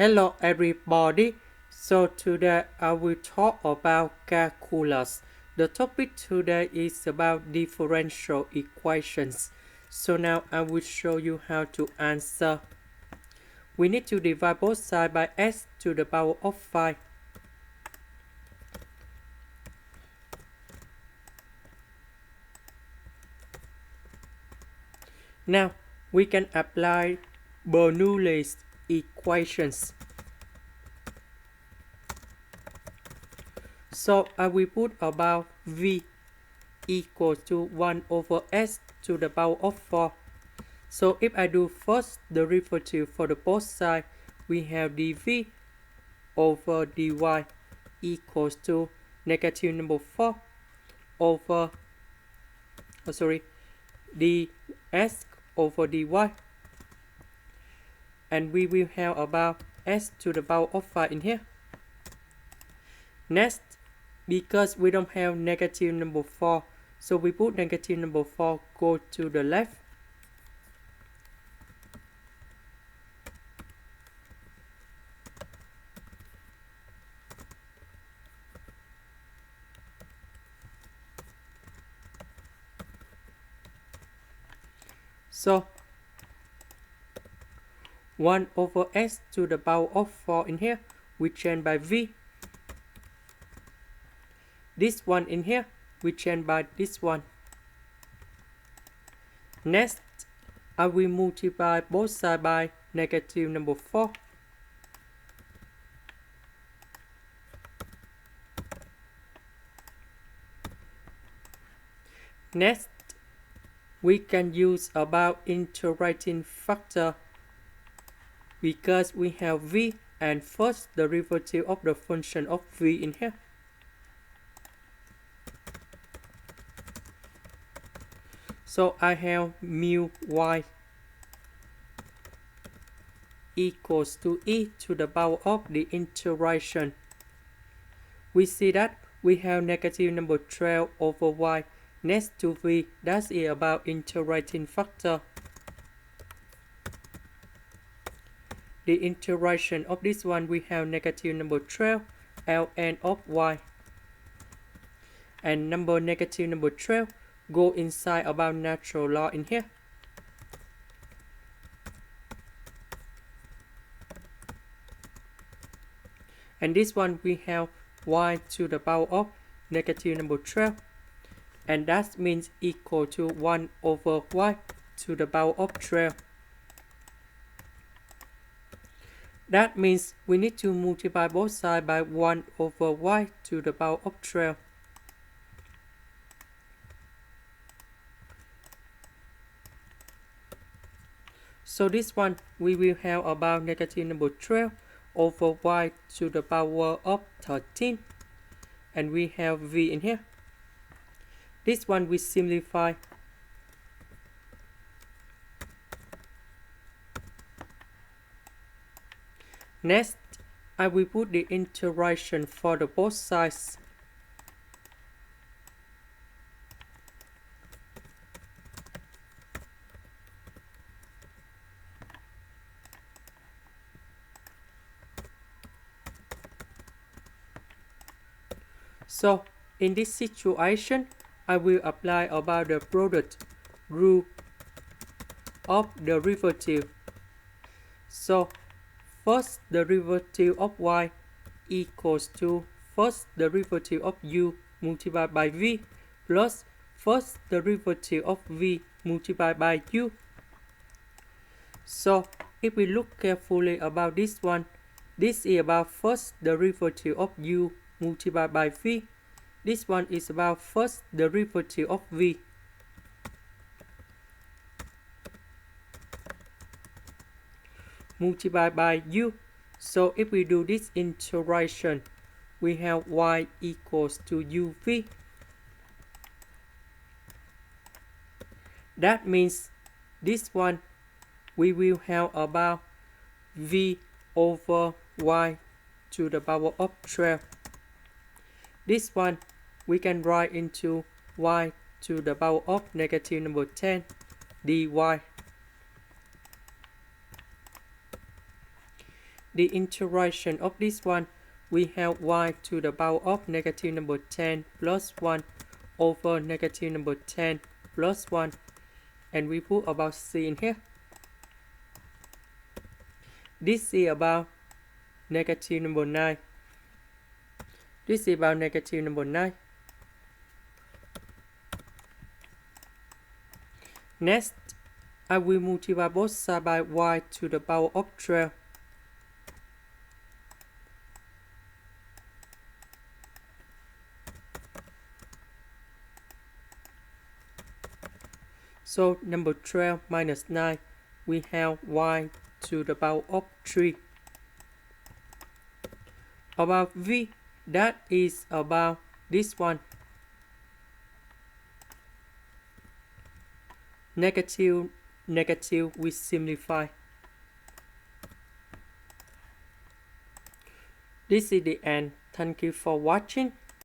Hello everybody. So today I will talk about calculus. The topic today is about differential equations. So now I will show you how to answer. We need to divide both sides by s to the power of 5. Now we can apply Bernoulli's equations. So I will put about v equals to 1 over s to the power of 4. So if I do first derivative for the both sides, we have dv over dy equals to negative number 4 over ds over dy, and we will have about s to the power of 5 in here. Next, because we don't have negative number 4, so we put negative number 4 go to the left. So 1 over s to the power of 4 in here, we change by v. This one in here, we change by this one. Next, I will multiply both sides by negative number 4. Next, we can use about integrating factor because we have v and first derivative of the function of v in here. So I have mu y equals to e to the power of the integration. We see that we have negative number 12 over y next to v. That is about integrating factor. The integration of this one, we have negative number 12 ln of y, and negative number 12 go inside about natural log in here. And this one we have y to the power of negative number 12, and that means equal to 1 over y to the power of 12. That means we need to multiply both sides by 1 over y to the power of 12. So this one we will have about negative number 12 over y to the power of 13, and we have v in here. This one we simplify. Next, I will put the integration for the both sides. So in this situation, I will apply about the product rule of derivative. So first derivative of y equals to first derivative of u multiplied by v plus first derivative of v multiplied by u. So if we look carefully about this one, this is about first derivative of u multiplied by v. This one is about first derivative of v. Multiplied by u. So if we do this integration, we have y equals to uv. That means this one we will have about v over y to the power of 12. This one we can write into y to the power of negative number 10 dy. the integration of this one, we have y to the power of negative number 10 plus 1 over negative number 10 plus 1, and we put about c in here. This is about negative number 9. This is about negative number 9. Next, I will multiply both sides by y to the power of 12. So number 12 minus 9, we have y to the power of 3. About v, that is about this one. Negative, negative, we simplify. This is the end. Thank you for watching.